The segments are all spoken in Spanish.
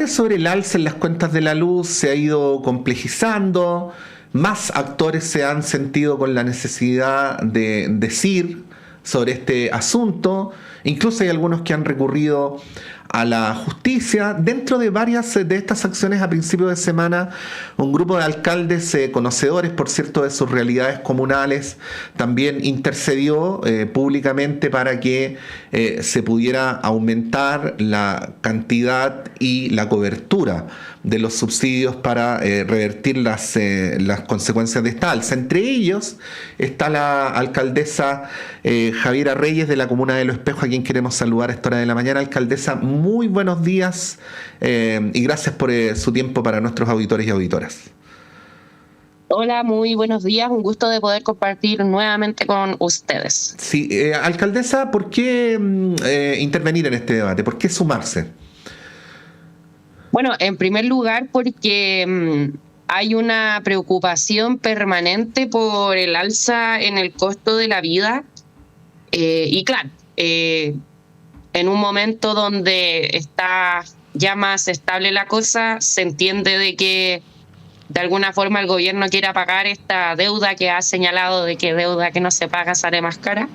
Sobre el alza en las cuentas de la luz se ha ido complejizando, más actores se han sentido con la necesidad de decir sobre este asunto, incluso hay algunos que han recurrido a la justicia. Dentro de varias de estas acciones a principios de semana, un grupo de alcaldes conocedores, por cierto, de sus realidades comunales, también intercedió públicamente para que se pudiera aumentar la cantidad y la cobertura de los subsidios para revertir las consecuencias de esta alza. Entre ellos está la alcaldesa Javiera Reyes de la comuna de Los Espejos, a quien queremos saludar a esta hora de la mañana. Alcaldesa, muy buenos días y gracias por su tiempo para nuestros auditores y auditoras. Hola, muy buenos días. Un gusto de poder compartir nuevamente con ustedes. Sí, alcaldesa, ¿por qué intervenir en este debate? ¿Por qué sumarse? Bueno, en primer lugar, porque hay una preocupación permanente por el alza en el costo de la vida. Y claro, en un momento donde está ya más estable la cosa, se entiende de que de alguna forma el gobierno quiera pagar esta deuda que ha señalado de que deuda que no se paga sale más cara.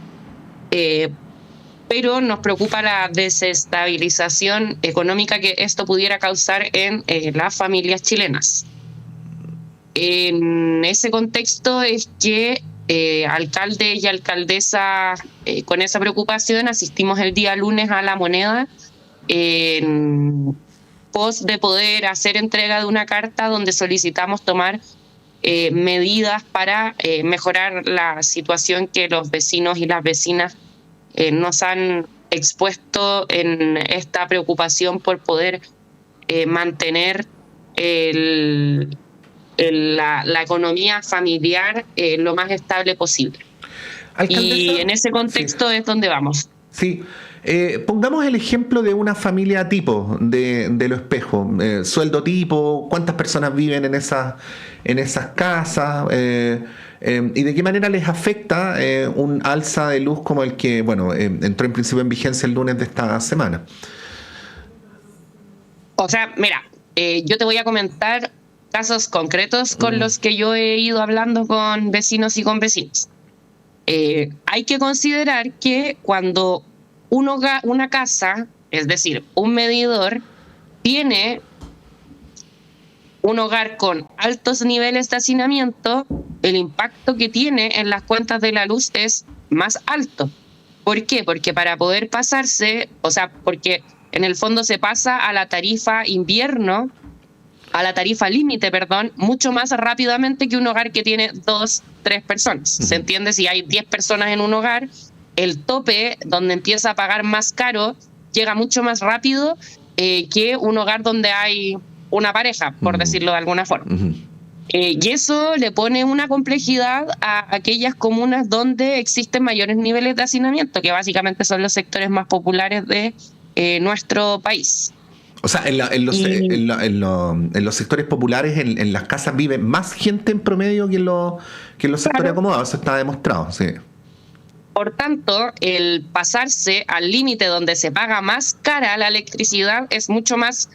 Pero nos preocupa la desestabilización económica que esto pudiera causar en las familias chilenas. En ese contexto es que alcaldes y alcaldesas con esa preocupación asistimos el día lunes a La Moneda en pos de poder hacer entrega de una carta donde solicitamos tomar medidas para mejorar la situación que los vecinos y las vecinas nos han expuesto en esta preocupación por poder mantener la economía familiar lo más estable posible. Alcaldesa, y en ese contexto sí es donde vamos. Sí. Pongamos el ejemplo de una familia tipo de Los Espejos, sueldo tipo, cuántas personas viven en esas casas, y de qué manera les afecta un alza de luz como el que, bueno, entró en principio en vigencia el lunes de esta semana. O sea, mira, yo te voy a comentar casos concretos con los que yo he ido hablando con vecinos y con vecinos. Hay que considerar que cuando una casa, es decir, un medidor, tiene un hogar con altos niveles de hacinamiento, el impacto que tiene en las cuentas de la luz es más alto. ¿Por qué? Porque para poder pasarse, o sea, porque en el fondo se pasa a la tarifa invierno, a la tarifa límite, perdón, mucho más rápidamente que un hogar que tiene 2, 3 personas. ¿Se entiende? Si hay 10 personas en un hogar, el tope donde empieza a pagar más caro llega mucho más rápido que un hogar donde hay una pareja, por decirlo de alguna forma. Y eso le pone una complejidad a aquellas comunas donde existen mayores niveles de hacinamiento, que básicamente son los sectores más populares de nuestro país. O sea, en los sectores populares, en las casas vive más gente en promedio que en los sectores acomodados. Eso está demostrado, sí. Por tanto, el pasarse al límite donde se paga más cara la electricidad es mucho más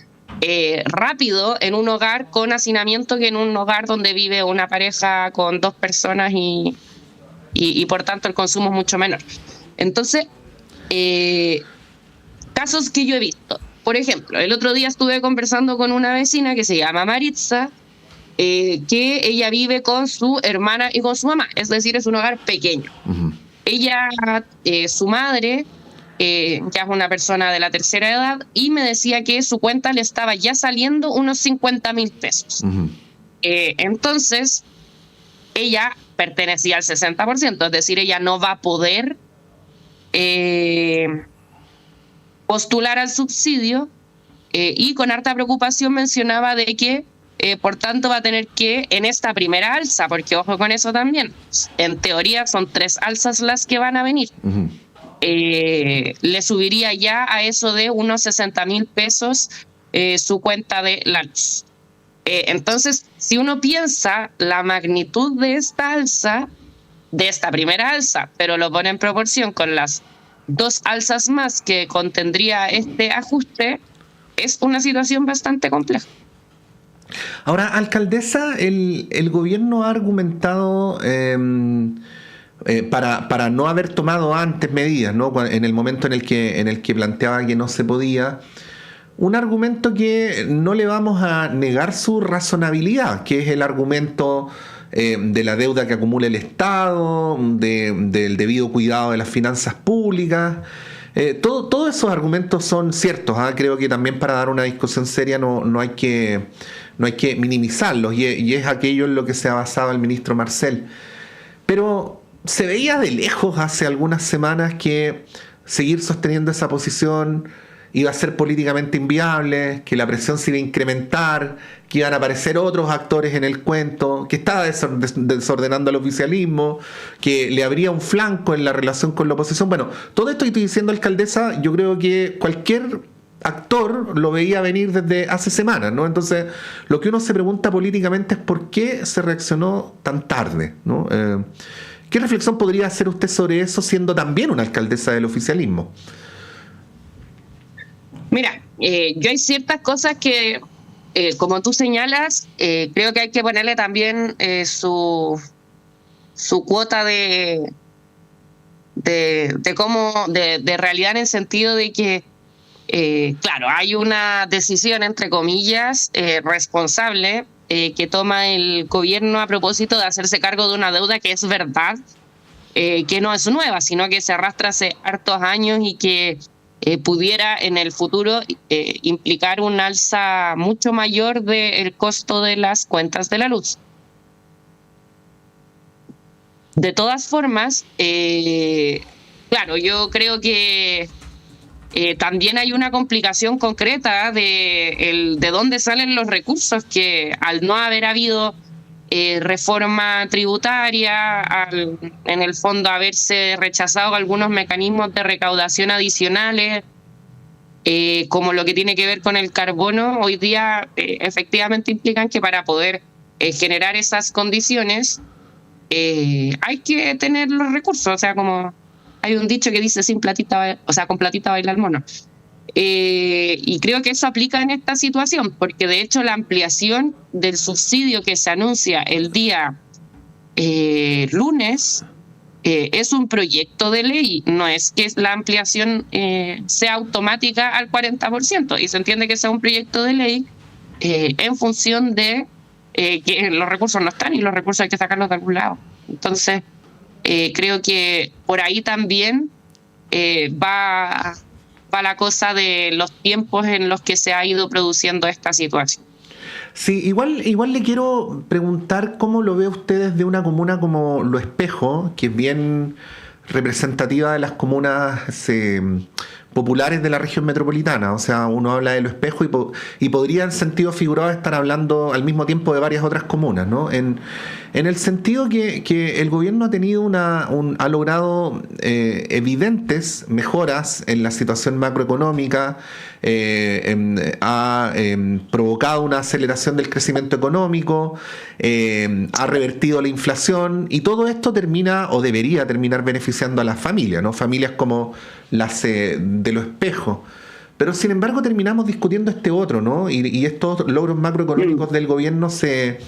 rápido en un hogar con hacinamiento que en un hogar donde vive una pareja con 2 personas y por tanto el consumo es mucho menor. Entonces, casos que yo he visto. Por ejemplo, el otro día estuve conversando con una vecina que se llama Maritza, que ella vive con su hermana y con su mamá, es decir, es un hogar pequeño. Ella, su madre, ya es una persona de la tercera edad, y me decía que su cuenta le estaba ya saliendo unos 50,000 pesos. Entonces, ella pertenecía al 60%, es decir, ella no va a poder postular al subsidio, y con harta preocupación mencionaba de que por tanto va a tener que, en esta primera alza, porque ojo con eso también, en teoría son 3 alzas las que van a venir, le subiría ya a eso de unos 60,000 pesos su cuenta de la luz. Entonces, si uno piensa la magnitud de esta alza, de esta primera alza, pero lo pone en proporción con las 2 alzas más que contendría este ajuste, es una situación bastante compleja. Ahora, alcaldesa, el gobierno ha argumentado para no haber tomado antes medidas, ¿no? En el momento en el que planteaba que no se podía. Un argumento que no le vamos a negar su razonabilidad, que es el argumento de la deuda que acumula el Estado, del debido cuidado de las finanzas públicas. Todos esos argumentos son ciertos. Creo que también para dar una discusión seria no hay que minimizarlos, y es aquello en lo que se ha basado el ministro Marcel. Pero se veía de lejos hace algunas semanas que seguir sosteniendo esa posición iba a ser políticamente inviable, que la presión se iba a incrementar, que iban a aparecer otros actores en el cuento, que estaba desordenando el oficialismo, que le abría un flanco en la relación con la oposición. Bueno, todo esto que estoy diciendo, alcaldesa, yo creo que cualquier actor lo veía venir desde hace semanas, ¿no? Entonces, lo que uno se pregunta políticamente es por qué se reaccionó tan tarde, ¿no? ¿Qué reflexión podría hacer usted sobre eso, siendo también una alcaldesa del oficialismo? Mira, yo hay ciertas cosas que, como tú señalas, creo que hay que ponerle también su cuota de realidad, en el sentido de que, claro, hay una decisión, entre comillas, responsable que toma el gobierno a propósito de hacerse cargo de una deuda que es verdad, que no es nueva, sino que se arrastra hace hartos años y que pudiera en el futuro implicar un alza mucho mayor del costo de las cuentas de la luz. De todas formas, claro, yo creo que también hay una complicación concreta de dónde salen los recursos, que al no haber habido reforma tributaria, en el fondo haberse rechazado algunos mecanismos de recaudación adicionales, como lo que tiene que ver con el carbono, hoy día efectivamente implican que para poder generar esas condiciones hay que tener los recursos. O sea, como hay un dicho que dice con platita baila el mono. Y creo que eso aplica en esta situación, porque de hecho la ampliación del subsidio que se anuncia el día lunes es un proyecto de ley, no es que la ampliación sea automática al 40%, y se entiende que sea un proyecto de ley en función de que los recursos no están y los recursos hay que sacarlos de algún lado. Entonces creo que por ahí también va la cosa de los tiempos en los que se ha ido produciendo esta situación. Sí, igual le quiero preguntar cómo lo ve usted desde una comuna como Lo Espejo, que es bien representativa de las comunas populares de la región metropolitana. O sea, uno habla de Lo Espejo y podría en sentido figurado estar hablando al mismo tiempo de varias otras comunas, ¿no? En el sentido que el gobierno ha tenido ha logrado evidentes mejoras en la situación macroeconómica, ha provocado una aceleración del crecimiento económico, ha revertido la inflación, y todo esto termina o debería terminar beneficiando a las familias, ¿no? Familias como las de Lo Espejo. Pero sin embargo terminamos discutiendo este otro, ¿no? Y estos logros macroeconómicos del gobierno se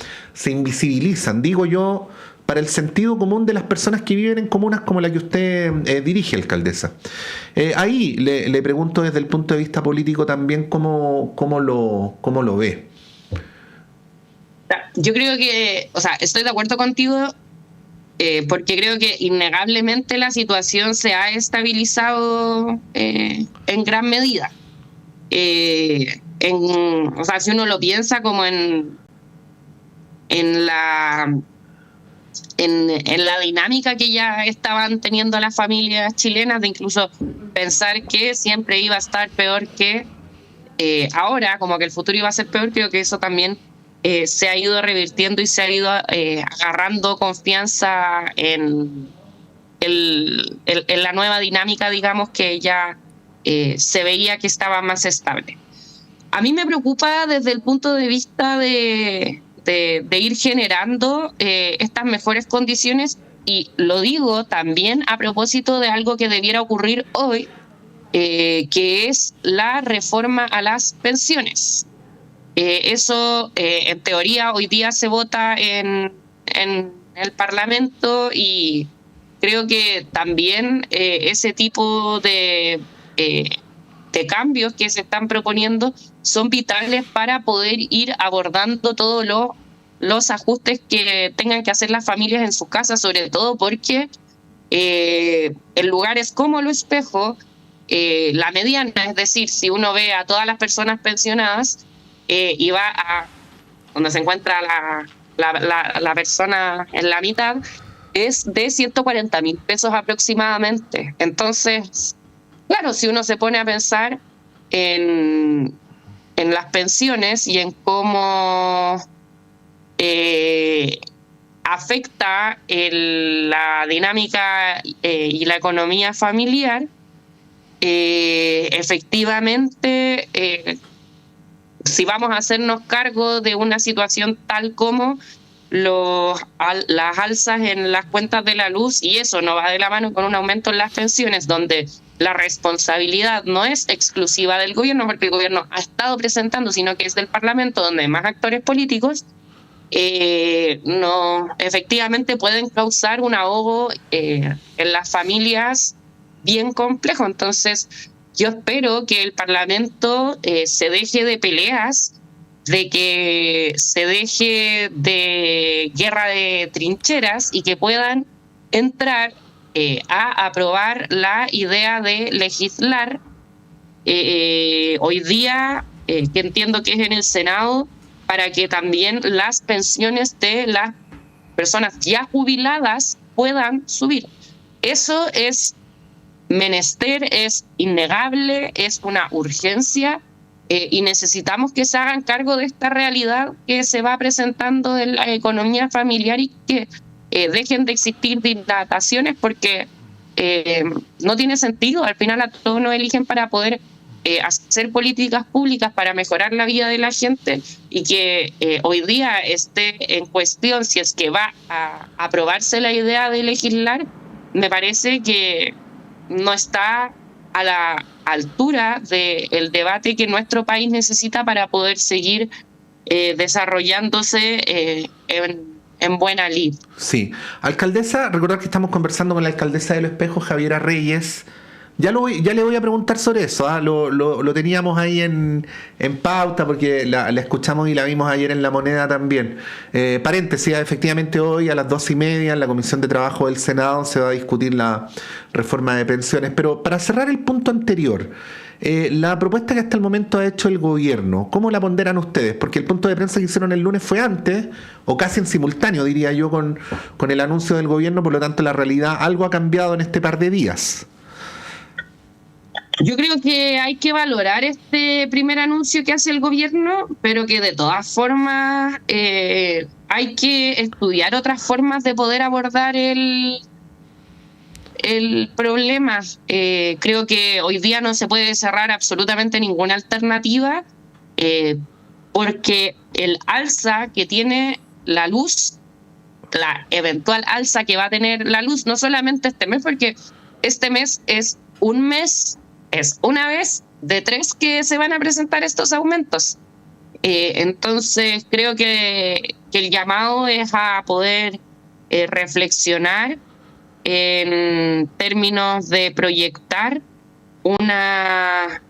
invisibilizan, digo yo, para el sentido común de las personas que viven en comunas como la que usted dirige, alcaldesa. Ahí le pregunto desde el punto de vista político también cómo lo ve. Yo creo que, estoy de acuerdo contigo, porque creo que innegablemente la situación se ha estabilizado en gran medida. Si uno lo piensa como en la dinámica que ya estaban teniendo las familias chilenas, de incluso pensar que siempre iba a estar peor que ahora, como que el futuro iba a ser peor, creo que eso también se ha ido revirtiendo y se ha ido agarrando confianza en la nueva dinámica, digamos, que ya se veía que estaba más estable. A mí me preocupa desde el punto de vista de ir generando estas mejores condiciones, y lo digo también a propósito de algo que debiera ocurrir hoy, que es la reforma a las pensiones. Eso, en teoría, hoy día se vota en el Parlamento, y creo que también ese tipo de cambios que se están proponiendo son vitales para poder ir abordando todos los ajustes que tengan que hacer las familias en sus casas, sobre todo porque en lugares como Lo Espejo, la mediana, es decir, si uno ve a todas las personas pensionadas y va a donde se encuentra la persona en la mitad, es de 140.000 pesos aproximadamente. Entonces, claro, si uno se pone a pensar en las pensiones y en cómo afecta la dinámica y la economía familiar, efectivamente, si vamos a hacernos cargo de una situación tal como las alzas en las cuentas de la luz, y eso no va de la mano con un aumento en las pensiones, donde la responsabilidad no es exclusiva del gobierno, porque el gobierno ha estado presentando, sino que es del Parlamento, donde hay más actores políticos, no, efectivamente pueden causar un ahogo en las familias bien complejo. Entonces, yo espero que el Parlamento se deje de peleas, de que se deje de guerra de trincheras y que puedan entrar a aprobar la idea de legislar hoy día, que entiendo que es en el Senado, para que también las pensiones de las personas ya jubiladas puedan subir. Eso es menester, es innegable, es una urgencia, y necesitamos que se hagan cargo de esta realidad que se va presentando en la economía familiar, y que dejen de existir dilataciones, porque no tiene sentido. Al final a todos nos eligen para poder hacer políticas públicas para mejorar la vida de la gente, y que hoy día esté en cuestión si es que va a aprobarse la idea de legislar, me parece que no está a la altura del debate que nuestro país necesita para poder seguir desarrollándose en buena lid. Sí. Alcaldesa, recordar que estamos conversando con la alcaldesa de Lo Espejo, Javiera Reyes. Ya le voy a preguntar sobre eso. Lo teníamos ahí en pauta, porque la escuchamos y la vimos ayer en La Moneda también. Paréntesis, efectivamente hoy a las 2:30 en la Comisión de Trabajo del Senado se va a discutir la reforma de pensiones. Pero para cerrar el punto anterior, la propuesta que hasta el momento ha hecho el gobierno, ¿cómo la ponderan ustedes? Porque el punto de prensa que hicieron el lunes fue antes, o casi en simultáneo, diría yo, con el anuncio del gobierno. Por lo tanto, la realidad algo ha cambiado en este par de días. Yo creo que hay que valorar este primer anuncio que hace el gobierno, pero que de todas formas hay que estudiar otras formas de poder abordar el problema. Creo que hoy día no se puede cerrar absolutamente ninguna alternativa, porque el alza que tiene la luz, la eventual alza que va a tener la luz, no solamente este mes, porque este mes es un mes, es una vez de 3 que se van a presentar estos aumentos. Entonces creo que el llamado es a poder reflexionar en términos de proyectar una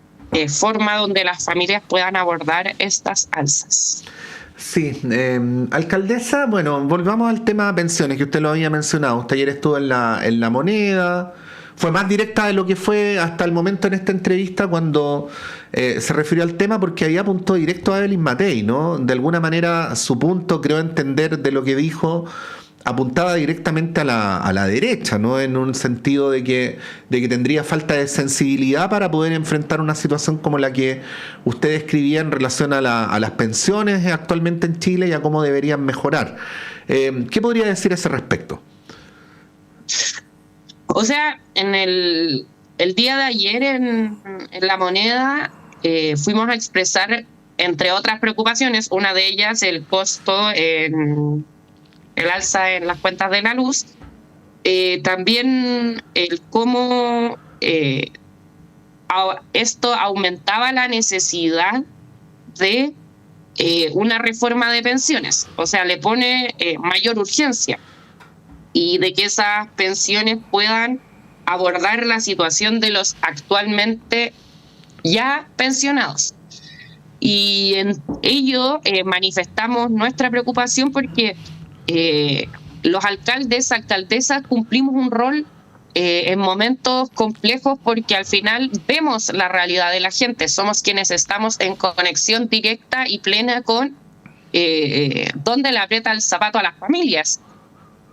forma donde las familias puedan abordar estas alzas. Sí, alcaldesa, bueno, volvamos al tema de pensiones, que usted lo había mencionado. Usted ayer estuvo en la Moneda. Fue más directa de lo que fue hasta el momento en esta entrevista, cuando se refirió al tema, porque había apuntado directo a Evelyn Matei, ¿no? De alguna manera su punto, creo entender de lo que dijo, apuntaba directamente a la derecha, ¿no? En un sentido de que tendría falta de sensibilidad para poder enfrentar una situación como la que usted describía en relación a las pensiones actualmente en Chile y a cómo deberían mejorar. ¿Qué podría decir a ese respecto? O sea, en el día de ayer en La Moneda fuimos a expresar, entre otras preocupaciones, una de ellas el costo en el alza en las cuentas de la luz, también el cómo esto aumentaba la necesidad de una reforma de pensiones, o sea, le pone mayor urgencia y de que esas pensiones puedan abordar la situación de los actualmente ya pensionados. Y en ello manifestamos nuestra preocupación porque los alcaldes, alcaldesas cumplimos un rol en momentos complejos porque al final vemos la realidad de la gente, somos quienes estamos en conexión directa y plena con dónde le aprieta el zapato a las familias.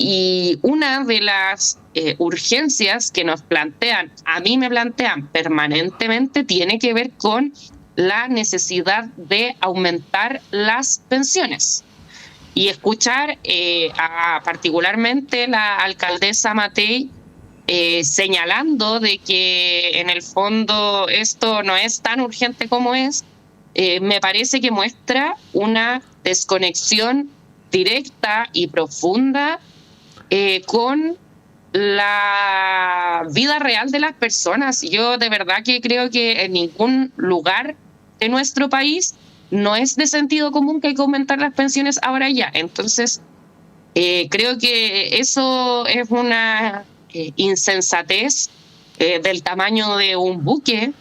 Y una de las urgencias que nos plantean, a mí me plantean permanentemente, tiene que ver con la necesidad de aumentar las pensiones. Y escuchar a particularmente la alcaldesa Matei señalando de que en el fondo esto no es tan urgente como es, me parece que muestra una desconexión directa y profunda con la vida real de las personas. Yo de verdad que creo que en ningún lugar de nuestro país no es de sentido común que hay que aumentar las pensiones ahora ya. Entonces, creo que eso es una insensatez del tamaño de un buque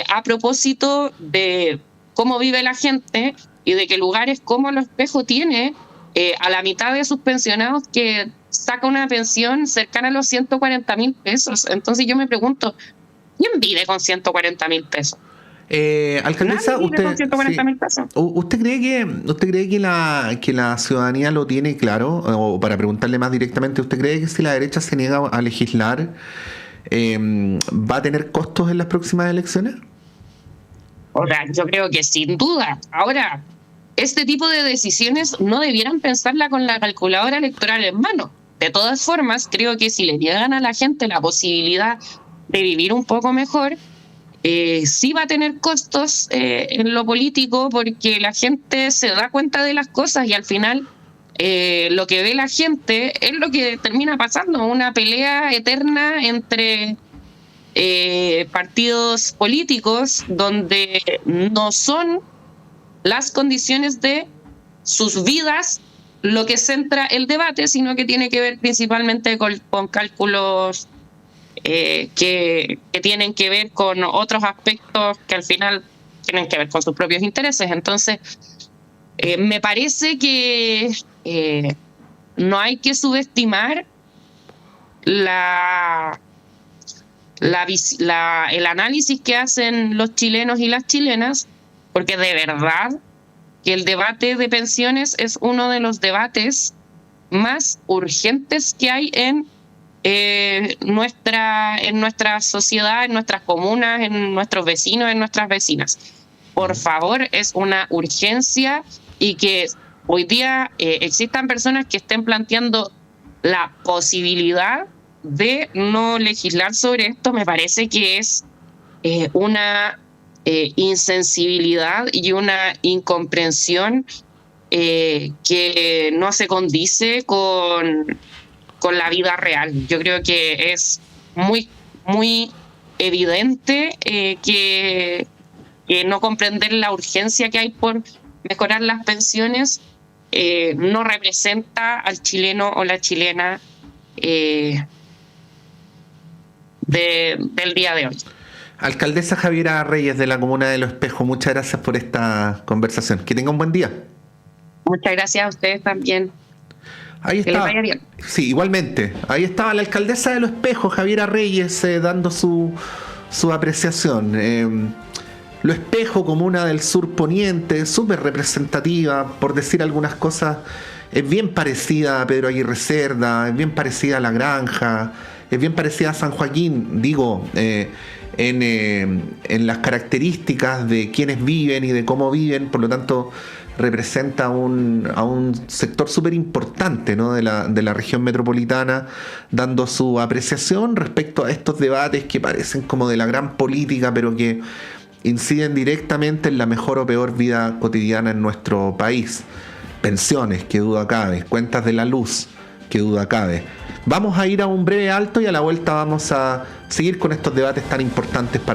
a propósito de cómo vive la gente y de que lugares como Los Espejos tiene a la mitad de sus pensionados que saca una pensión cercana a los 140.000 pesos. Entonces yo me pregunto, ¿quién vive con 140.000 pesos? Alcaldesa, ¿usted cree que la ciudadanía lo tiene claro? O para preguntarle más directamente, ¿usted cree que si la derecha se niega a legislar, va a tener costos en las próximas elecciones? O sea, yo creo que sin duda. Ahora, este tipo de decisiones no debieran pensarla con la calculadora electoral en mano. De todas formas, creo que si le niegan a la gente la posibilidad de vivir un poco mejor, sí va a tener costos en lo político porque la gente se da cuenta de las cosas y al final lo que ve la gente es lo que termina pasando, una pelea eterna entre partidos políticos donde no son las condiciones de sus vidas lo que centra el debate, sino que tiene que ver principalmente con cálculos que tienen que ver con otros aspectos que al final tienen que ver con sus propios intereses. Entonces, me parece que no hay que subestimar el análisis que hacen los chilenos y las chilenas, porque de verdad que el debate de pensiones es uno de los debates más urgentes que hay en nuestra sociedad, en nuestras comunas, en nuestros vecinos, en nuestras vecinas. Por favor, es una urgencia y que hoy día existan personas que estén planteando la posibilidad de no legislar sobre esto, me parece que es una insensibilidad y una incomprensión que no se condice con la vida real. Yo creo que es muy, muy evidente que no comprender la urgencia que hay por mejorar las pensiones no representa al chileno o la chilena del día de hoy. Alcaldesa Javiera Reyes de la comuna de Los Espejos, muchas gracias por esta conversación. Que tenga un buen día. Muchas gracias a ustedes también. Ahí está. Que les vaya bien. Sí, igualmente. Ahí estaba la alcaldesa de Los Espejos, Javiera Reyes, dando su apreciación. Los Espejos, comuna del sur poniente, súper representativa, por decir algunas cosas, es bien parecida a Pedro Aguirre Cerda, es bien parecida a La Granja, es bien parecida a San Joaquín, en las características de quienes viven y de cómo viven, por lo tanto representa a un sector súper importante, ¿no?, de la región metropolitana, dando su apreciación respecto a estos debates que parecen como de la gran política, pero que inciden directamente en la mejor o peor vida cotidiana en nuestro país. Pensiones, qué duda cabe, cuentas de la luz, qué duda cabe. Vamos a ir a un breve alto y a la vuelta vamos a seguir con estos debates tan importantes para nosotros.